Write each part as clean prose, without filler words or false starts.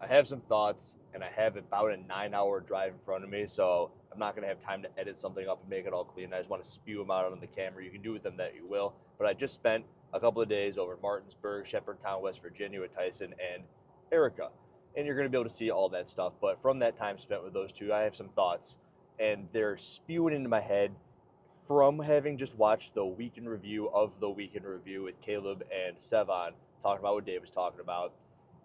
I have some thoughts, and I have about a 9-hour drive in front of me, so I'm not going to have time to edit something up and make it all clean. I just want to spew them out on the camera. You can do with them that you will. But I just spent a couple of days over in Martinsburg, Shepherdtown, West Virginia with Tyson and Erica. And you're going to be able to see all that stuff. But from that time spent with those two, I have some thoughts, and they're spewing into my head from having just watched the week in review of the week in review with Caleb and Sevon talking about what Dave was talking about.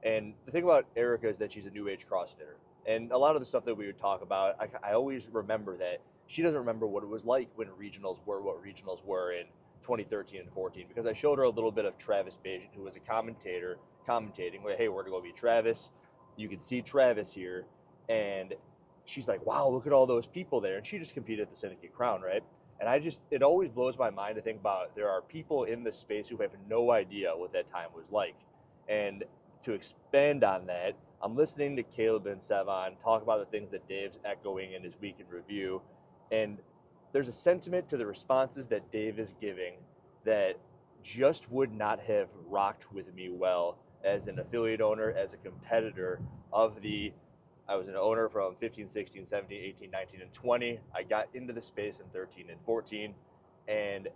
And the thing about Erica is that she's a new age CrossFitter. And a lot of the stuff that we would talk about, I always remember that she doesn't remember what it was like when regionals were what regionals were in 2013 and 14, because I showed her a little bit of Travis Bajan, who was a commentator, commentating, like, hey, we're going to go meet Travis. You can see Travis here. And she's like, wow, look at all those people there. And she just competed at the Syndicate Crown, right? And it always blows my mind to think about there are people in this space who have no idea what that time was like. And to expand on that, I'm listening to Caleb and Sevon talk about the things that Dave's echoing in his week in review. And there's a sentiment to the responses that Dave is giving that just would not have rocked with me well as an affiliate owner, as a competitor of I was an owner from 15, 16, 17, 18, 19, and 20. I got into the space in 13 and 14. And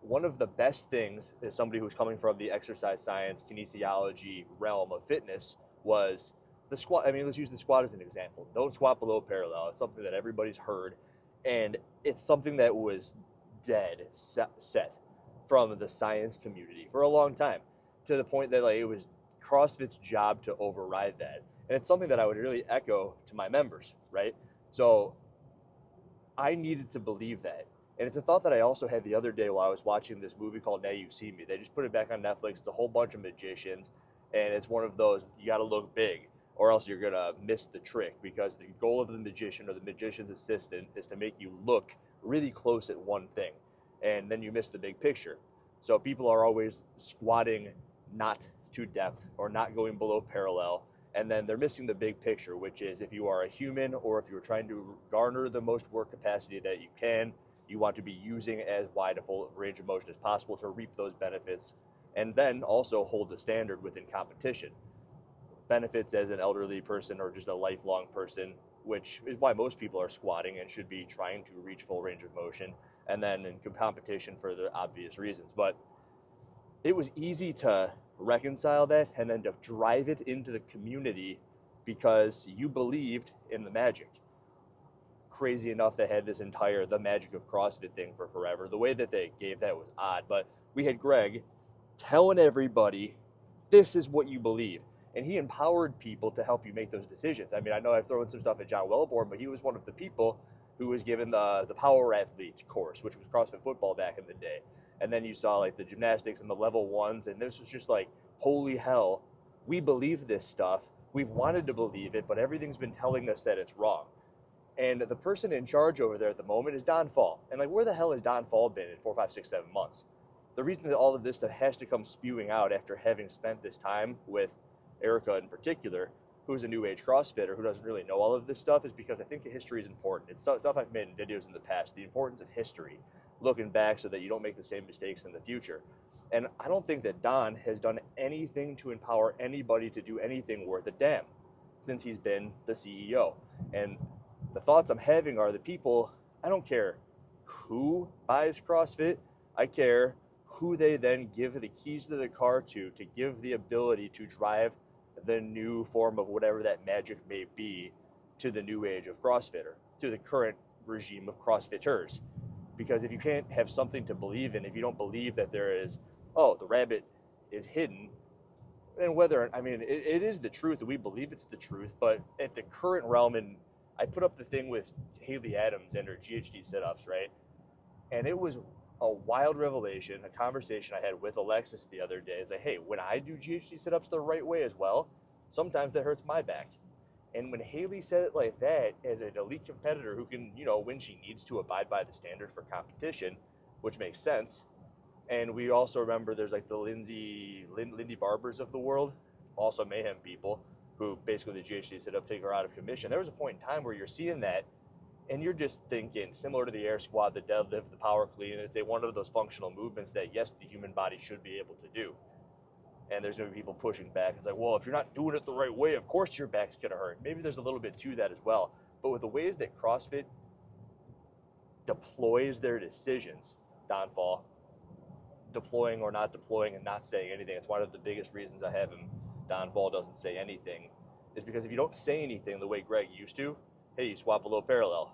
one of the best things as somebody who's coming from the exercise science, kinesiology realm of fitness was the squat. I mean, let's use the squat as an example. Don't squat below parallel. It's something that everybody's heard. And it's something that was dead set from the science community for a long time, to the point that it was CrossFit's job to override that. And it's something that I would really echo to my members, right? So I needed to believe that. And it's a thought that I also had the other day while I was watching this movie called Now You See Me. They just put it back on Netflix. It's a whole bunch of magicians. And it's one of those, you got to look big or else you're going to miss the trick, because the goal of the magician or the magician's assistant is to make you look really close at one thing. And then you miss the big picture. So people are always squatting not to depth or not going below parallel. And then they're missing the big picture, which is if you are a human or if you're trying to garner the most work capacity that you can, you want to be using as wide a full range of motion as possible to reap those benefits, and then also hold the standard within competition. Benefits as an elderly person or just a lifelong person, which is why most people are squatting and should be trying to reach full range of motion, and then in competition for the obvious reasons. But it was easy to reconcile that and then to drive it into the community because you believed in the magic. Crazy enough, they had this entire the magic of CrossFit thing for forever. The way that they gave that was odd, but we had Greg telling everybody, this is what you believe. And he empowered people to help you make those decisions. I mean, I know I've thrown some stuff at John Wellborn, but he was one of the people who was given the Power Athlete course, which was CrossFit football back in the day. And then you saw the gymnastics and the level ones, and this was just holy hell, we believe this stuff. We've wanted to believe it, but everything's been telling us that it's wrong. And the person in charge over there at the moment is Don Fall. And where the hell has Don Fall been in 4, 5, 6, 7 months? The reason that all of this stuff has to come spewing out after having spent this time with Erica in particular, who's a new age CrossFitter who doesn't really know all of this stuff, is because I think the history is important. It's stuff I've made in videos in the past, the importance of history, looking back so that you don't make the same mistakes in the future. And I don't think that Don has done anything to empower anybody to do anything worth a damn since he's been the CEO. And the thoughts I'm having are the people, I don't care who buys CrossFit, I care who they then give the keys to the car to give the ability to drive the new form of whatever that magic may be to the new age of CrossFitter, to the current regime of CrossFitters. Because if you can't have something to believe in, if you don't believe that there is, oh, the rabbit is hidden, and it is the truth, and we believe it's the truth, but at the current realm, and I put up the thing with Haley Adams and her GHD sit-ups, right? And it was a wild revelation, a conversation I had with Alexis the other day. It's hey, when I do GHD sit-ups the right way as well, sometimes that hurts my back. And when Haley said it like that, as an elite competitor who can, when she needs to abide by the standard for competition, which makes sense. And we also remember there's the Lindy Barbers of the world, also Mayhem people, who basically the GHD sit-up take her out of commission. There was a point in time where you're seeing that, and you're just thinking, similar to the air squat, the deadlift, the power clean, it's one of those functional movements that, yes, the human body should be able to do. And there's going to be people pushing back. It's like, well, if you're not doing it the right way, of course your back's going to hurt. Maybe there's a little bit to that as well. But with the ways that CrossFit deploys their decisions, Donfall, deploying or not deploying and not saying anything, it's one of the biggest reasons I have him, Donfall doesn't say anything, is because if you don't say anything the way Greg used to, hey, you swap a low parallel.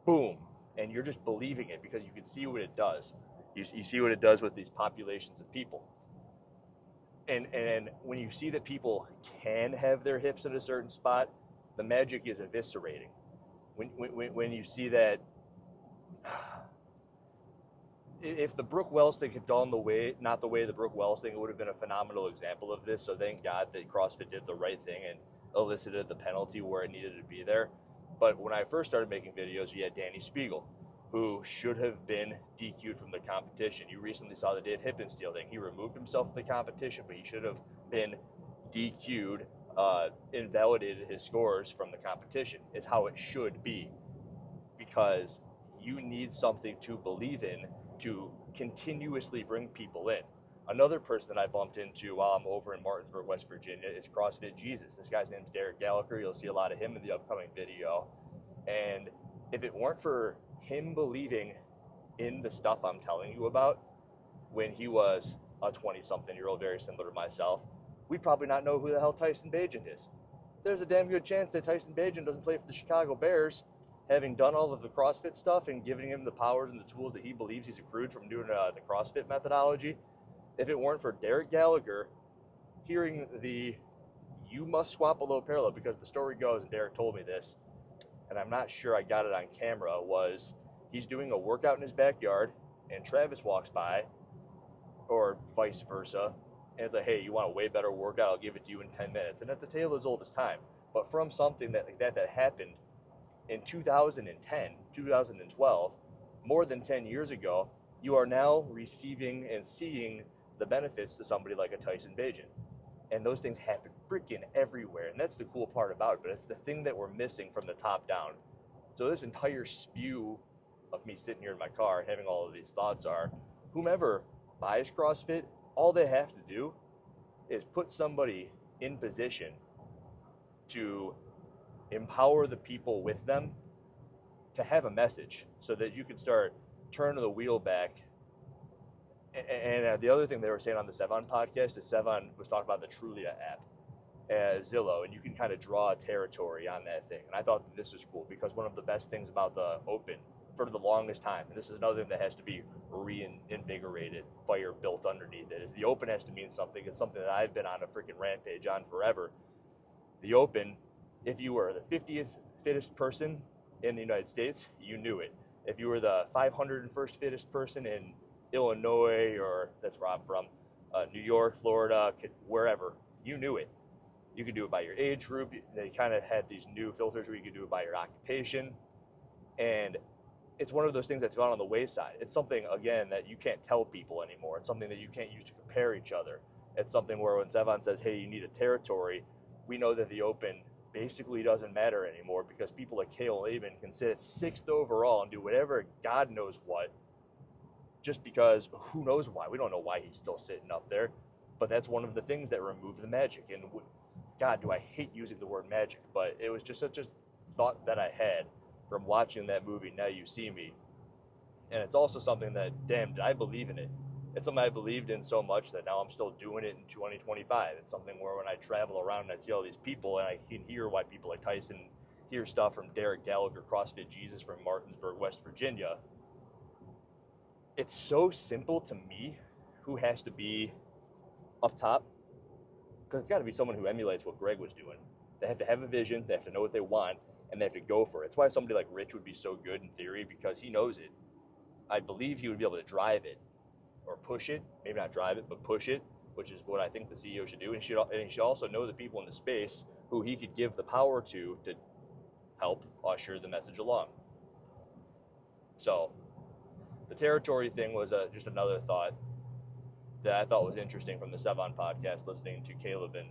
Boom. And you're just believing it because you can see what it does. You see what it does with these populations of people. And when you see that people can have their hips in a certain spot, the magic is eviscerating. When you see that, if the Brooke Wells thing had gone not the way the Brooke Wells thing, it would have been a phenomenal example of this. So thank God that CrossFit did the right thing and elicited the penalty where it needed to be there. But when I first started making videos, you had Danny Spiegel, who should have been DQ'd from the competition. You recently saw the Dave Hippensteel thing. He removed himself from the competition, but he should have been DQ'd, invalidated his scores from the competition. It's how it should be, because you need something to believe in to continuously bring people in. Another person that I bumped into while I'm over in Martinsburg, West Virginia is CrossFit Jesus. This guy's name's Derek Gallagher. You'll see a lot of him in the upcoming video. And if it weren't for him believing in the stuff I'm telling you about when he was a 20-something-year-old, very similar to myself, we'd probably not know who the hell Tyson Bagent is. There's a damn good chance that Tyson Bagent doesn't play for the Chicago Bears, having done all of the CrossFit stuff and giving him the powers and the tools that he believes he's accrued from doing the CrossFit methodology. If it weren't for Derek Gallagher hearing the you must swap a low parallel, because the story goes, and Derek told me this, and I'm not sure I got it on camera, was he's doing a workout in his backyard and Travis walks by, or vice versa, and it's like, hey, you want a way better workout? I'll give it to you in 10 minutes. And at the tale as old as time. But from something that happened in 2010, 2012, more than 10 years ago, you are now receiving and seeing the benefits to somebody like a Tyson Bagent. And those things happen freaking everywhere. And that's the cool part about it, but it's the thing that we're missing from the top down. So this entire spew of me sitting here in my car having all of these thoughts are, whomever buys CrossFit, all they have to do is put somebody in position to empower the people with them to have a message so that you can start turning the wheel back. And the other thing they were saying on the Sevan podcast is Sevan was talking about the Trulia app as Zillow, and you can kind of draw a territory on that thing. And I thought that this was cool because one of the best things about the Open for the longest time, and this is another thing that has to be reinvigorated, fire built underneath it, is the Open has to mean something. It's something that I've been on a freaking rampage on forever. The Open, if you were the 50th fittest person in the United States, you knew it. If you were the 501st fittest person in Illinois, or that's where I'm from, New York, Florida, wherever, you knew it. You could do it by your age group. They kind of had these new filters where you could do it by your occupation. And it's one of those things that's gone on the wayside. It's something, again, that you can't tell people anymore. It's something that you can't use to compare each other. It's something where when Sevan says, hey, you need a territory, we know that the Open basically doesn't matter anymore because people like Cale Laban can sit at 6th overall and do whatever God knows what, just because who knows why. We don't know why he's still sitting up there, but that's one of the things that removed the magic. And God, do I hate using the word magic, but it was just such a thought that I had from watching that movie, Now You See Me. And it's also something that, damn, did I believe in it? It's something I believed in so much that now I'm still doing it in 2025. It's something where when I travel around and I see all these people and I can hear why people like Tyson hear stuff from Derek Gallagher, CrossFit Jesus from Martinsburg, West Virginia. It's so simple to me who has to be up top, because it's got to be someone who emulates what Greg was doing. They have to have a vision, they have to know what they want, and they have to go for it. It's why somebody like Rich would be so good in theory, because he knows it. I believe he would be able to drive it or push it, maybe not drive it, but push it, which is what I think the CEO should do. And he should also know the people in the space who he could give the power to help usher the message along. So the territory thing was just another thought that I thought was interesting from the Sevan podcast, listening to Caleb and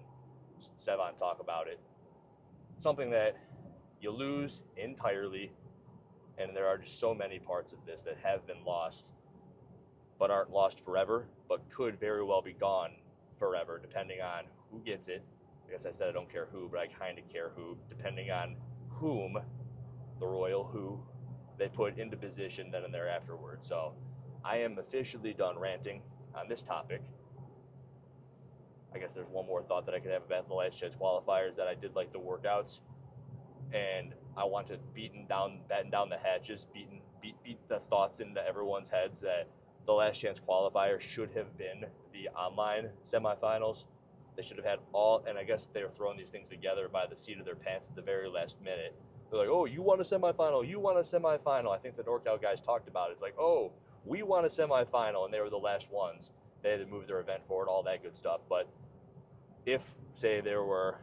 Sevan talk about it. Something that you lose entirely, and there are just so many parts of this that have been lost, but aren't lost forever, but could very well be gone forever, depending on who gets it. I guess I said I don't care who, but I kind of care who, depending on whom, the royal who, they put into position then and there afterwards. So I am officially done ranting on this topic. I guess there's one more thought that I could have about the last chance qualifiers, that I did like the workouts, and I want to batten down the hatches, beat the thoughts into everyone's heads that the last chance qualifier should have been the online semifinals. They should have had all, and I guess they were throwing these things together by the seat of their pants at the very last minute. They're like, oh, you want a semifinal, you want a semifinal. I think the NorCal guys talked about it. It's like, oh, we want a semifinal, and they were the last ones. They had to move their event forward, all that good stuff. But if, say, there were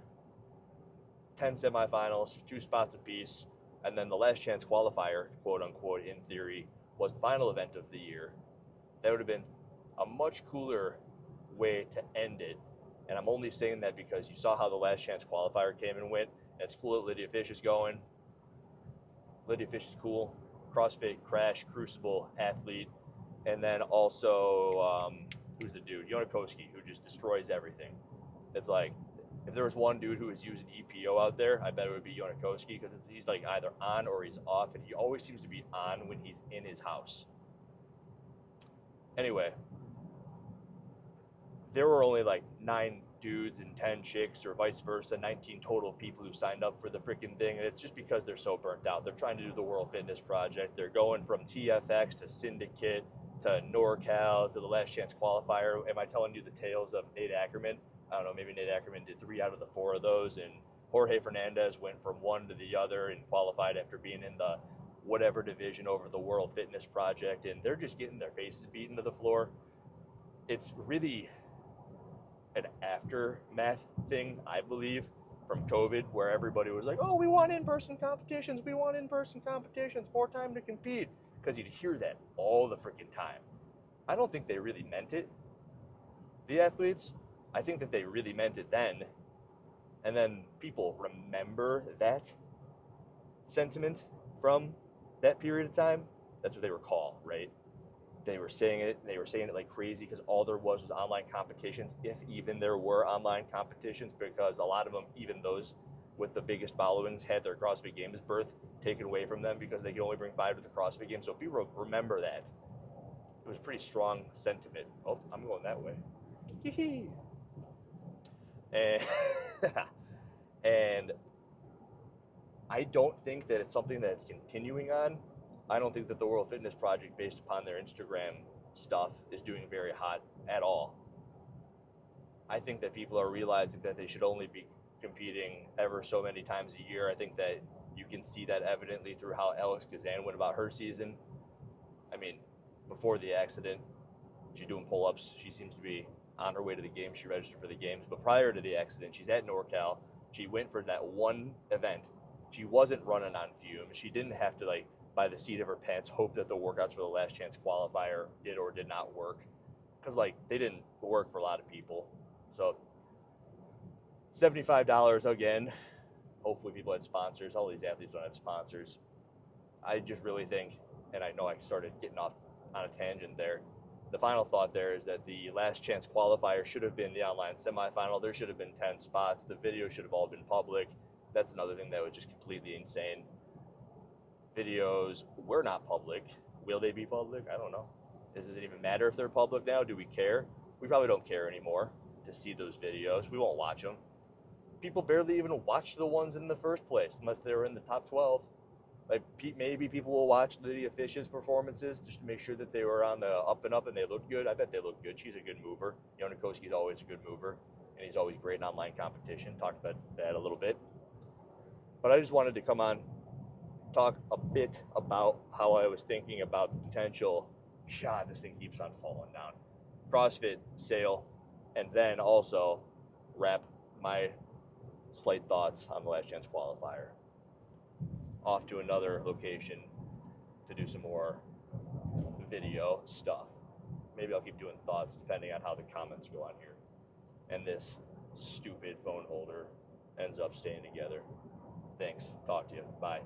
10 semifinals, 2 spots apiece, and then the last chance qualifier, quote unquote, in theory, was the final event of the year, that would have been a much cooler way to end it. And I'm only saying that because you saw how the last chance qualifier came and went. And it's cool that Lydia Fish is going. Lydia Fish is cool. CrossFit, Crash, Crucible, athlete. And then also, who's the dude? Yonakoski, who just destroys everything. It's like, if there was one dude who was using EPO out there, I bet it would be Yonakoski, because he's like either on or he's off, and he always seems to be on when he's in his house. Anyway, there were only like 9 dudes and 10 chicks, or vice versa, 19 total people who signed up for the freaking thing, and it's just because they're so burnt out. They're trying to do the World Fitness Project. They're going from TFX to Syndicate to NorCal to the last chance qualifier. Am I telling you the tales of Nate Ackerman? I don't know, maybe Nate Ackerman did 3 out of the 4 of those, and Jorge Fernandez went from one to the other and qualified after being in the whatever division over the World Fitness Project, and they're just getting their faces beaten to the floor. It's really an aftermath thing, I believe, from COVID, where everybody was like, oh, we want in-person competitions, more time to compete, because you'd hear that all the freaking time. I don't think they really meant it, the athletes. I think that they really meant it then, and then people remember that sentiment from that period of time. That's what they recall, right? They were saying it like crazy because all there was online competitions, if even there were online competitions, because a lot of them, even those with the biggest followings, had their CrossFit Games berth taken away from them because they could only bring 5 to the CrossFit Games. So if people remember that, it was a pretty strong sentiment. Oh, I'm going that way. And, and I don't think that it's something that's continuing on. I don't think that the World Fitness Project, based upon their Instagram stuff, is doing very hot at all. I think that people are realizing that they should only be competing ever so many times a year. I think that you can see that evidently through how Alex Kazan went about her season. I mean, before the accident, she's doing pull-ups. She seems to be on her way to the games. She registered for the games. But prior to the accident, she's at NorCal. She went for that one event. She wasn't running on fumes. She didn't have to, like, by the seat of her pants, hope that the workouts for the last chance qualifier did or did not work, because like they didn't work for a lot of people. So $75 again. Hopefully people had sponsors. All these athletes don't have sponsors. I just really think, and I know I started getting off on a tangent there, the final thought there is that the last chance qualifier should have been the online semifinal. There should have been 10 spots. The video should have all been public. That's another thing that was just completely insane. Videos were not public. Will they be public? I don't know. Does it even matter if they're public now? Do we care? We probably don't care anymore to see those videos. We won't watch them. People barely even watch the ones in the first place unless they were in the top 12. Like, maybe people will watch Lydia Fish's performances just to make sure that they were on the up and up and they looked good. I bet they look good. She's a good mover. Yonakoski's always a good mover, and he's always great in online competition. Talked about that a little bit. But I just wanted to come on, talk a bit about how I was thinking about the potential, God, this thing keeps on falling down, CrossFit sale, and then also wrap my slight thoughts on the last chance qualifier. Off to another location to do some more video stuff. Maybe I'll keep doing thoughts depending on how the comments go on here. And this stupid phone holder ends up staying together. Thanks. Talk to you. Bye.